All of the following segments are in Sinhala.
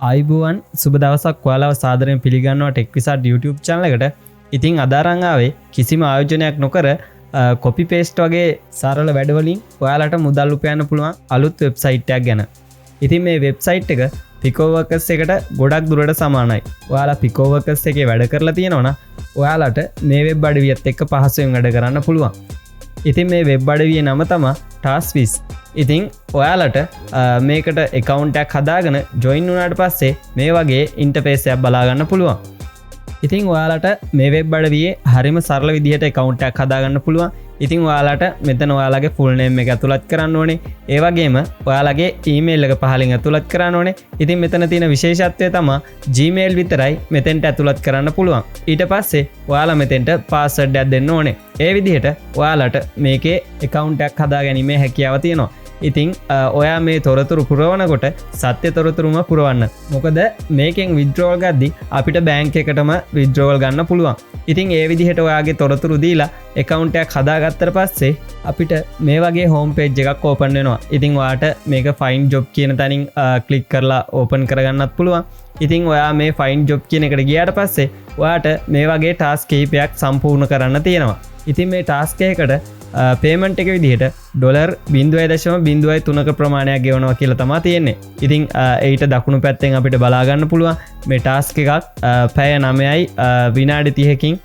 අයිබුවන් සුබ දවසක් ඔයාලව සාදරයෙන් පිළිගන්නවා ටෙක් විසාඩ් YouTube channel එකට. ඉතින් අද අරන් ආවේ කිසිම ආයෝජනයක් නොකර කොපි පේස්ට් වගේ සරල වැඩවලින් ඔයාලට මුදල් උපයන්න පුළුවන් අලුත් වෙබ්සයිට් එකක් ගැන. ඉතින් මේ වෙබ්සයිට් එක Pico Workers එකට ගොඩක් දුරට සමානයි. ඔයාලා Pico Workers එකේ වැඩ කරලා තියෙනවා නම් ඔයාලට මේ වෙබ් අඩවියත් එක්ක පහසුවෙන් වැඩ කරන්න පුළුවන්. ඉතින් මේ වෙබ් අඩවියේ නම තමයි TaskWiz. ඉතින් ඔයාලට මේකට account එකක් හදාගෙන join වුණාට පස්සේ මේ වගේ interface එකක් බලාගන්න පුළුවන්. ඉතින් ඔයාලට මේ වෙබ් අඩවියේ හරිම සරල විදිහට account එකක් හදාගන්න පුළුවන්. ඉතින් ඔයාලට මෙතන ඔයාලගේ full name එක ඇතුළත් කරන්න ඕනේ. ඒ වගේම ඔයාලගේ email එක පහලින් ඇතුළත් කරන්න ඕනේ. ඉතින් මෙතන තියෙන විශේෂත්වය තමයි Gmail විතරයි මෙතෙන්ට ඇතුළත් කරන්න පුළුවන්. ඊට පස්සේ ඔයාලා මෙතෙන්ට password එකක් දෙන්න ඕනේ. ඒ විදිහට ඔයාලට මේකේ account එකක් හදාගැනීමේ හැකියාව තියෙනවා. ඉතින් ඔයා මේ තොරතුරු පුරවනකොට සත්‍ය තොරතුරුම පුරවන්න. මොකද මේකෙන් withdrawal ගද්දි අපිට බැංක් එකටම withdrawal ගන්න පුළුවන්. ඉතින් ඒ විදිහට ඔයාගේ තොරතුරු දීලා account එකක් හදාගත්තට පස්සේ අපිට මේ වගේ home page එකක් open වෙනවා. ඉතින් ඔයාට මේක find job කියන තැනින් click කරලා open කරගන්නත් පුළුවන්. ඉතින් ඔයා මේ find job කියන එකට ගියාට පස්සේ ඔයාට මේ වගේ task කිහිපයක් සම්පූර්ණ කරන්න තියෙනවා. ඉතින් මේ task එකකට පේමන්ට් එක විදිහට $0.03ක ප්‍රමාණයක් ගෙවනවා කියලා තමයි තියෙන්නේ. ඉතින් ඒට දකුණු පැත්තෙන් අපිට බලා ගන්න පුළුවන් මේ ටාස්ක් එකක් පැය 9යි විනාඩි 30කින්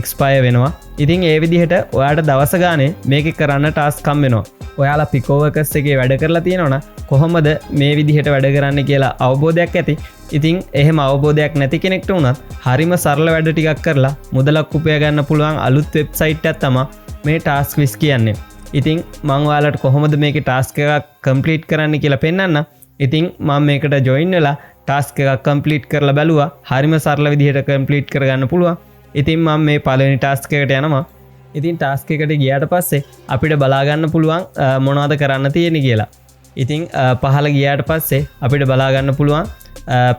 එක්ස්පයර් වෙනවා. ඉතින් ඒ විදිහට ඔයාට දවස ගානේ මේක කරන්න ටාස්ක් හම් වෙනවා. ඔයාලා Pico Workers එකේ වැඩ කරලා තියෙනවනම් කොහොමද මේ විදිහට වැඩ කරන්න කියලා අවබෝධයක් ඇති. ඉතින් එහෙම අවබෝධයක් නැති කෙනෙක්ට උනත් හරිම සරල වැඩ ටිකක් කරලා මුදලක් උපය ගන්න පුළුවන් අලුත් වෙබ්සයිට් එකක් තමයි මේ TaskWiz කියන්නේ. ඉතින් මම ඔයාලට කොහොමද මේකේ ටාස්ක් එකක් කම්ප්ලීට් කරන්න කියලා පෙන්නන්න. ඉතින් මම මේකට ජොයින් වෙලා ටාස්ක් එකක් කම්ප්ලීට් කරලා බැලුවා. හරිම සරල විදිහට කම්ප්ලීට් කරගන්න පුළුවන්. ඉතින් මම මේ පළවෙනි ටාස්ක් එකට යනවා. ඉතින් ටාස්ක් එකට ගියාට පස්සේ අපිට බලා ගන්න පුළුවන් මොනවද කරන්න තියෙන්නේ කියලා. ඉතින් පහළ ගියාට පස්සේ අපිට බලා ගන්න පුළුවන්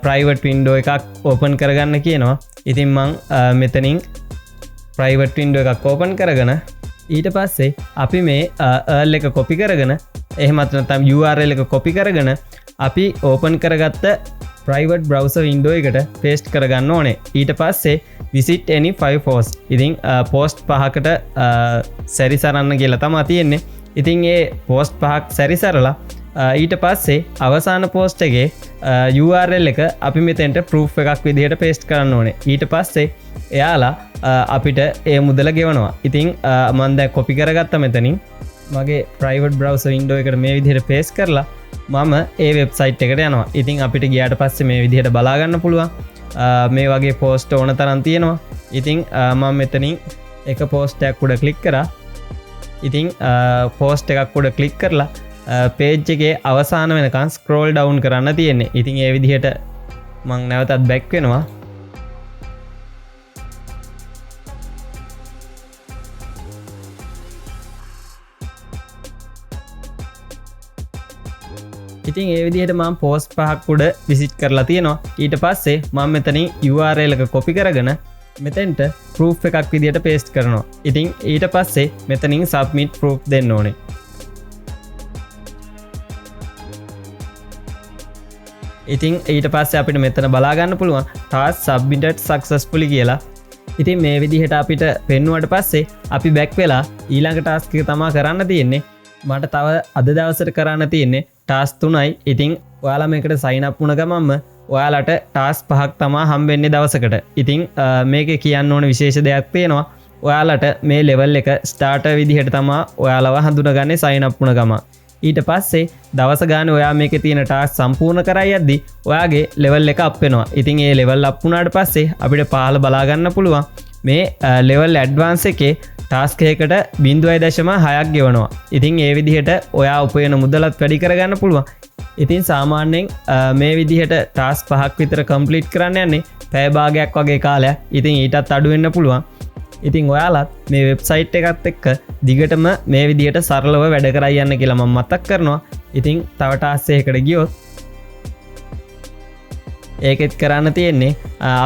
private window එකක් open කරගන්න කියනවා. ඉතින් මම මෙතනින් private window එකක් open කරගෙන ඊට පස්සේ අපි මේ URL එක copy කරගෙන එහෙමත් නැත්නම් URL එක copy කරගෙන අපි open කරගත්ත private browser window එකට paste කරගන්න ඕනේ. ඊට පස්සේ visit any 5 posts. ඉතින් post පහකට සැරිසරන්න කියලා තමයි තියෙන්නේ. ඉතින් ඒ post පහක් සැරිසරලා ඊට පස්සේ අවසාන post එකේ URL එක අපි මෙතෙන්ට proof එකක් විදිහට paste කරන්න ඕනේ. ඊට පස්සේ එයාලා අපිට ඒ මුදල ගෙවනවා. ඉතින් මම දැන් copy කරගත්තා මෙතනින් මගේ private browser window එකට මේ විදිහට paste කරලා මම ඒ වෙබ්සයිට් එකට යනවා. ඉතින් අපිට ගියාට පස්සේ මේ විදිහට බලා ගන්න පුළුවන්. මේ වගේ post ඕන තරම් තියෙනවා. ඉතින් මම මෙතනින් එක post එකක් උඩ click කරා. ඉතින් post එකක් උඩ click කරලා page එකේ අවසාන වෙනකන් scroll down කරන්න තියෙන්නේ. ඉතින් ඒ විදිහට මම නැවතත් back වෙනවා. ඉතින් ඒ විදිහට මම post පහක් උඩ visit කරලා තියෙනවා. ඊට පස්සේ මම මෙතනින් URL එක copy කරගෙන මෙතෙන්ට proof එකක් විදිහට paste කරනවා. ඉතින් ඊට පස්සේ මෙතනින් submit proof දෙන්න ඕනේ. ඉතින් ඊට පස්සේ අපිට මෙතන බලා ගන්න පුළුවන් task submitted successfully කියලා. ඉතින් මේ විදිහට අපිට පෙන්නුවට පස්සේ අපි back වෙලා ඊළඟ task එක තමයි කරන්න තියෙන්නේ. මට තව අද දවසට කරන්න තියෙන්නේ task 3යි. ඉතින් ඔයාලා මේකට sign up වුණ ගමන්ම ඔයාලට task 5ක් තමයි හම්බෙන්නේ දවසකට. ඉතින් මේකේ කියන්න ඕන විශේෂ දෙයක් තියෙනවා. ඔයාලට මේ level එක starter විදිහට තමයි ඔයාලව හඳුනගන්නේ sign up වුණ ගමන්. ඊට පස්සේ දවස ගානේ ඔයා මේකේ තියෙන task සම්පූර්ණ කරයි යද්දි ඔයාගේ level එක up වෙනවා. ඉතින් ඒ level up වුණාට පස්සේ අපිට පහළ බලා ගන්න පුළුවන් මේ level advance එකේ task එකකට 0.6ක් ගෙවනවා. ඉතින් ඒ විදිහට ඔයා උපයන මුදලත් වැඩි කරගන්න පුළුවන්. ඉතින් සාමාන්‍යයෙන් මේ විදිහට task 5ක් විතර complete කරන්න යන්නේ පැය භාගයක් වගේ කාලයක්. ඉතින් ඊටත් අඩු වෙන්න පුළුවන්. ඉතින් ඔයාලත් මේ වෙබ්සයිට් එකත් එක්ක දිගටම මේ විදිහට සරලව වැඩ කරලා යන්න කියලා මම මතක් කරනවා. ඉතින් තව task එකකට ගියොත් ඒකෙත් කරන්න තියෙන්නේ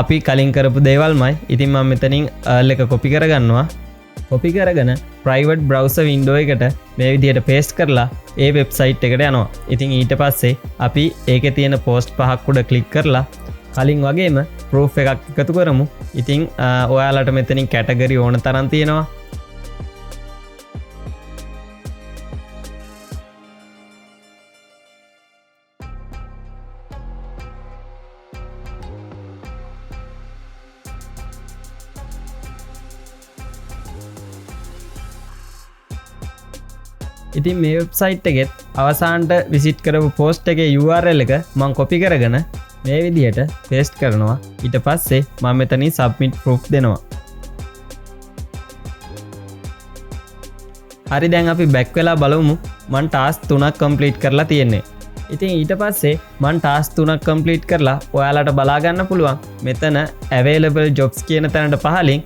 අපි කලින් කරපු දේවල්මයි. ඉතින් මම මෙතනින් URL එක copy කරගන්නවා. කොපි කරගෙන ප්‍රයිවට් බ්‍රව්සර් වින්ඩෝ එකට මේ විදිහට පේස්ට් කරලා ඒ වෙබ්සයිට් එකට යනවා. ඉතින් ඊට පස්සේ අපි ඒකේ තියෙන පෝස්ට් පහක් උඩ ක්ලික් කරලා කලින් වගේම ප්‍රූෆ් එකක් එකතු කරමු. ඉතින් ඔයාලට මෙතනින් කැටගරි ඕන තරම් තියෙනවා. ඉතින් මේ වෙබ්සයිට් එකෙත් අවසානට විසිට් කරපු පෝස්ට් එකේ URL එක මම කොපි කරගෙන මේ විදිහට පේස්ට් කරනවා. ඊට පස්සේ මම මෙතනින් සබ්මිට් ප්‍රූෆ් දෙනවා. හරි, දැන් අපි බැක් වෙලා බලමු මම ටාස්ක් 3ක් කම්ප්ලීට් කරලා තියෙන්නේ. ඉතින් ඊට පස්සේ මම ටාස්ක් 3ක් කම්ප්ලීට් කරලා ඔයාලට බලා ගන්න පුළුවන් මෙතන available jobs කියන තැනට පහලින්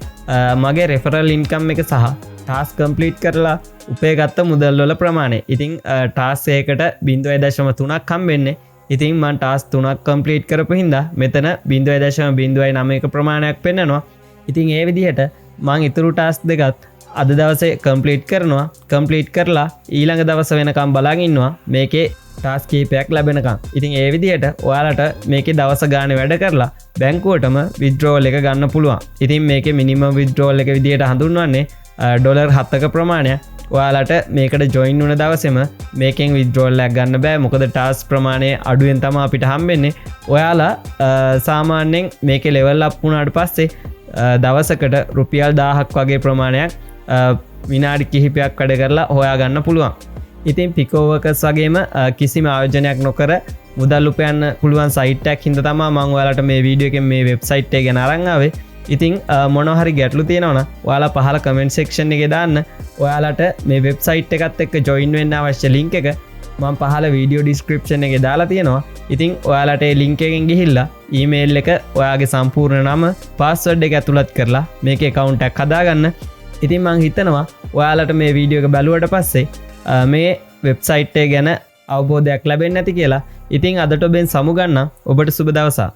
මගේ referral income එක සහ ටාස්ක් කම්ප්ලීට් කරලා උපයගත්ත මුදල් වල ප්‍රමාණය. ඉතින් ටාස්ක් එකකට 0.3ක් හම්බෙන්නේ. ඉතින් මම ටාස්ක් 3ක් කම්ප්ලීට් කරපු හින්දා මෙතන 0.09 ප්‍රමාණයක් පෙන්නනවා. ඉතින් ඒ විදිහට මම ඊතුරු ටාස්ක් දෙකත් අද දවසේ කම්ප්ලීට් කරනවා. කම්ප්ලීට් කරලා ඊළඟ දවස වෙනකම් බලාගෙන ඉන්නවා මේකේ ටාස්ක් කීපයක් ලැබෙනකම්. ඉතින් ඒ විදිහට ඔයාලට මේකේ දවස ගානේ වැඩ කරලා බැංකුවටම withdrawal එක ගන්න පුළුවන්. ඉතින් මේකේ minimum withdrawal එක විදිහට හඳුන්වන්නේ $7ක ප්‍රමාණයක්. ඔයාලට මේකට ජොයින් වුණ දවසේම මේකෙන් withdrawal එකක් ගන්න බෑ. මොකද ටාස්ක් ප්‍රමාණය අඩුවෙන් තමයි අපිට හම්බෙන්නේ. ඔයාලා සාමාන්‍යයෙන් මේකේ level up වුණාට පස්සේ දවසකට රුපියල් 1000ක් වගේ ප්‍රමාණයක් විනාඩි කිහිපයක් වැඩ කරලා හොයා ගන්න පුළුවන්. ඉතින් පිකෝ වර්කර්ස් වගේම කිසිම ආයෝජනයක් නොකර මුදල් උපයන්න පුළුවන් සයිට් එකක් හින්දා තමයි මම ඔයාලට මේ වීඩියෝ එකෙන් මේ වෙබ්සයිට් එක ගැන අරන් ආවේ. ඉතින් මොනවා හරි ගැටලු තියෙනවා නම් ඔයාලා පහල කමෙන්ට් සෙක්ෂන් එකේ දාන්න. ඔයාලට මේ වෙබ්සයිට් එකත් එක්ක ජොයින් වෙන්න අවශ්‍ය ලින්ක් එක මම පහල වීඩියෝ ඩිස්ක්‍රිප්ෂන් එකේ දාලා තියෙනවා. ඉතින් ඔයාලට ඒ ලින්ක් එකෙන් ගිහිල්ලා ඊමේල් එක ඔයාගේ සම්පූර්ණ නම පාස්වර්ඩ් එක ඇතුළත් කරලා මේකේ account එකක් හදාගන්න. ඉතින් මම හිතනවා ඔයාලට මේ වීඩියෝ එක බැලුවට පස්සේ මේ වෙබ්සයිට් එක ගැන අවබෝධයක් ලැබෙන්නේ නැති කියලා. ඉතින් අදට ඔබෙන් සමුගන්නම්. ඔබට සුබ දවසක්.